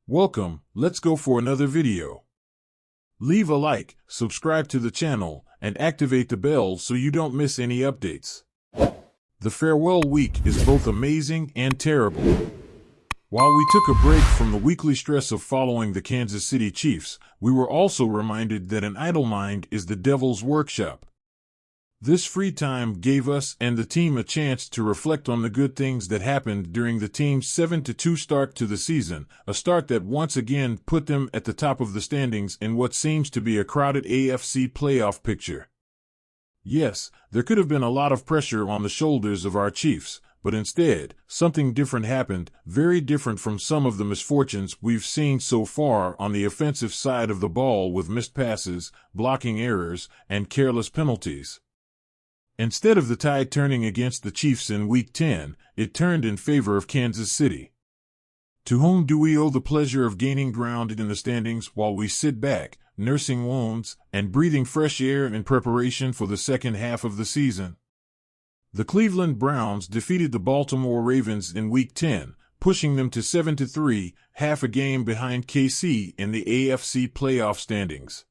Welcome, let's go for another video. Leave a like, subscribe to the channel, and activate the bell so you don't miss any updates. The farewell week is both amazing and terrible. While we took a break from the weekly stress of following the Kansas City Chiefs, we were also reminded that an idle mind is the devil's workshop. This free time gave us and the team a chance to reflect on the good things that happened during the team's 7-2 start to the season, a start that once again put them at the top of the standings in what seems to be a crowded AFC playoff picture. Yes, there could have been a lot of pressure on the shoulders of our Chiefs, but instead, something different happened, very different from some of the misfortunes we've seen so far on the offensive side of the ball with missed passes, blocking errors, and careless penalties. Instead of the tide turning against the Chiefs in Week 10, it turned in favor of Kansas City. To whom do we owe the pleasure of gaining ground in the standings while we sit back, nursing wounds, and breathing fresh air in preparation for the second half of the season? The Cleveland Browns defeated the Baltimore Ravens in Week 10, pushing them to 7-3, half a game behind KC in the AFC playoff standings.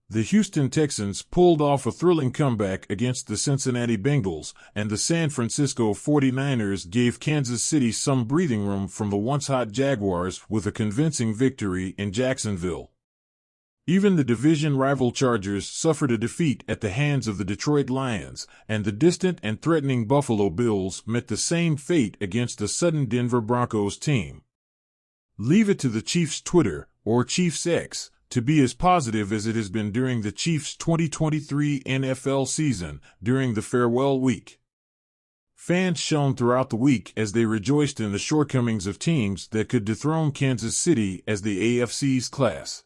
The Houston Texans pulled off a thrilling comeback against the Cincinnati Bengals, and the San Francisco 49ers gave Kansas City some breathing room from the once-hot Jaguars with a convincing victory in Jacksonville. Even the division rival Chargers suffered a defeat at the hands of the Detroit Lions, and the distant and threatening Buffalo Bills met the same fate against a sudden Denver Broncos team. Leave it to the Chiefs' Twitter, or Chiefs X, to be as positive as it has been during the Chiefs' 2023 NFL season during the farewell week. Fans shone throughout the week as they rejoiced in the shortcomings of teams that could dethrone Kansas City as the AFC's class.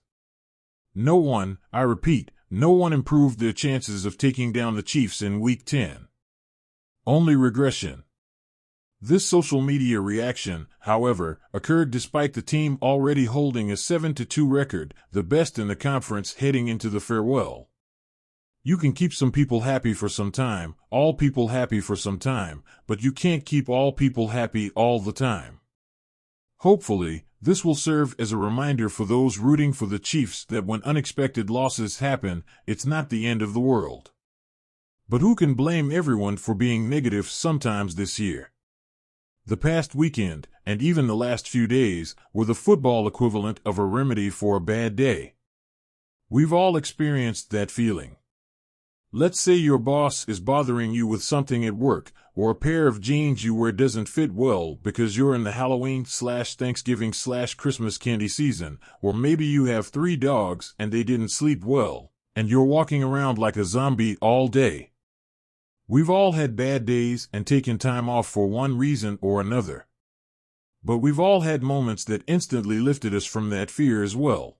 No one, I repeat, no one improved their chances of taking down the Chiefs in Week 10. Only regression. This social media reaction, however, occurred despite the team already holding a 7-2 record, the best in the conference heading into the farewell. You can keep some people happy for some time, all people happy for some time, but you can't keep all people happy all the time. Hopefully, this will serve as a reminder for those rooting for the Chiefs that when unexpected losses happen, it's not the end of the world. But who can blame everyone for being negative sometimes this year? The past weekend, and even the last few days, were the football equivalent of a remedy for a bad day. We've all experienced that feeling. Let's say your boss is bothering you with something at work, or a pair of jeans you wear doesn't fit well because you're in the Halloween/Thanksgiving/Christmas candy season, or maybe you have 3 dogs and they didn't sleep well, and you're walking around like a zombie all day. We've all had bad days and taken time off for one reason or another. But we've all had moments that instantly lifted us from that fear as well.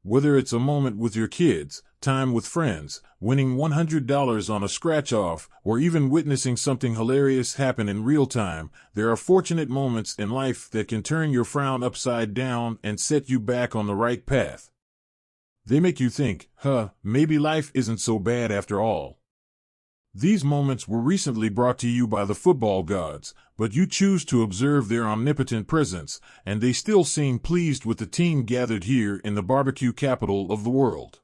Whether it's a moment with your kids, time with friends, winning $100 on a scratch-off, or even witnessing something hilarious happen in real time, there are fortunate moments in life that can turn your frown upside down and set you back on the right path. They make you think, maybe life isn't so bad after all. These moments were recently brought to you by the football gods, but you choose to observe their omnipotent presence, and they still seem pleased with the team gathered here in the barbecue capital of the world.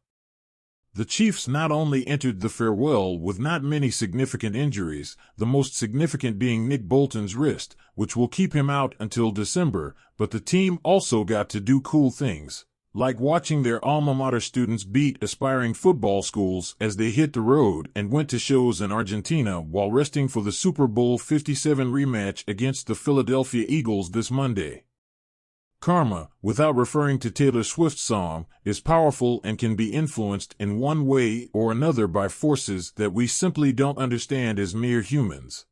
The Chiefs not only entered the farewell with not many significant injuries, the most significant being Nick Bolton's wrist, which will keep him out until December, but the team also got to do cool things, like watching their alma mater students beat aspiring football schools as they hit the road and went to shows in Argentina while resting for the Super Bowl 57 rematch against the Philadelphia Eagles this Monday. Karma, without referring to Taylor Swift's song, is powerful and can be influenced in one way or another by forces that we simply don't understand as mere humans.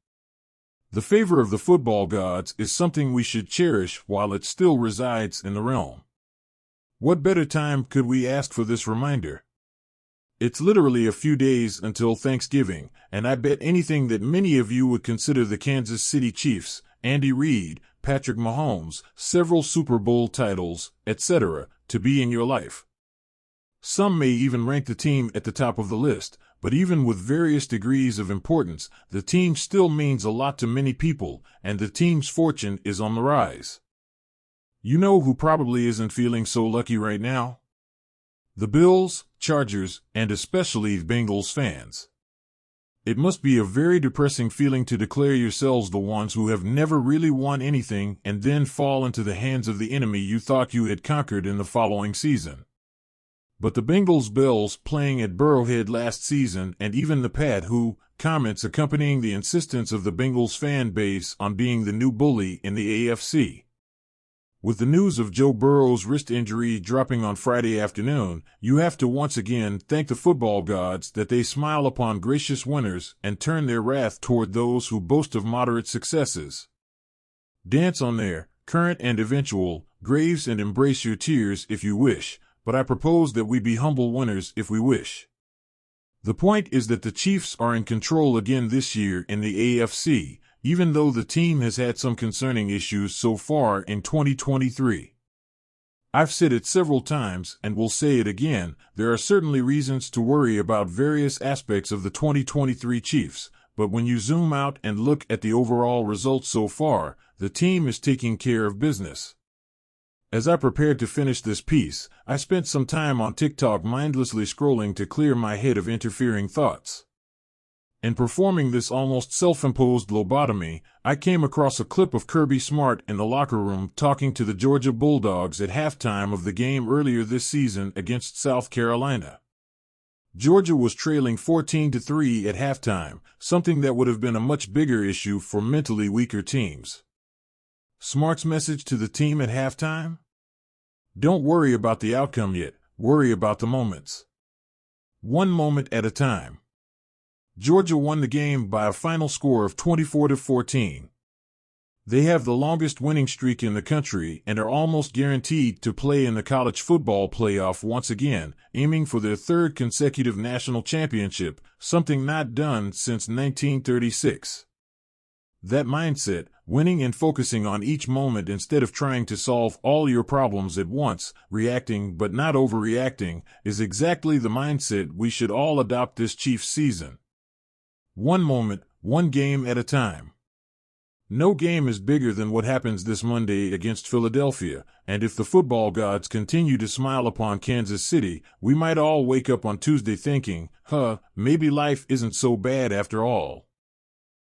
The favor of the football gods is something we should cherish while it still resides in the realm. What better time could we ask for this reminder? It's literally a few days until Thanksgiving, and I bet anything that many of you would consider the Kansas City Chiefs, Andy Reid, Patrick Mahomes, several Super Bowl titles, etc., to be in your life. Some may even rank the team at the top of the list, but even with various degrees of importance, the team still means a lot to many people, and the team's fortune is on the rise. You know who probably isn't feeling so lucky right now? The Bills, Chargers, and especially Bengals fans. It must be a very depressing feeling to declare yourselves the ones who have never really won anything and then fall into the hands of the enemy you thought you had conquered in the following season. But the Bengals Bills playing at Burrowhead last season, and even the Pat who comments accompanying the insistence of the Bengals fan base on being the new bully in the AFC. With the news of Joe Burrow's wrist injury dropping on Friday afternoon, you have to once again thank the football gods that they smile upon gracious winners and turn their wrath toward those who boast of moderate successes. Dance on their current and eventual graves and embrace your tears if you wish, but I propose that we be humble winners if we wish. The point is that the Chiefs are in control again this year in the AFC, even though the team has had some concerning issues so far in 2023. I've said it several times and will say it again, there are certainly reasons to worry about various aspects of the 2023 Chiefs, but when you zoom out and look at the overall results so far, the team is taking care of business. As I prepared to finish this piece, I spent some time on TikTok mindlessly scrolling to clear my head of interfering thoughts. In performing this almost self-imposed lobotomy, I came across a clip of Kirby Smart in the locker room talking to the Georgia Bulldogs at halftime of the game earlier this season against South Carolina. Georgia was trailing 14-3 at halftime, something that would have been a much bigger issue for mentally weaker teams. Smart's message to the team at halftime? Don't worry about the outcome yet, worry about the moments. One moment at a time. Georgia won the game by a final score of 24-14. They have the longest winning streak in the country and are almost guaranteed to play in the college football playoff once again, aiming for their third consecutive national championship, something not done since 1936. That mindset, winning and focusing on each moment instead of trying to solve all your problems at once, reacting but not overreacting, is exactly the mindset we should all adopt this Chiefs season. One moment, one game at a time. No game is bigger than what happens this Monday against Philadelphia, and if the football gods continue to smile upon Kansas City, we might all wake up on Tuesday thinking, maybe life isn't so bad after all.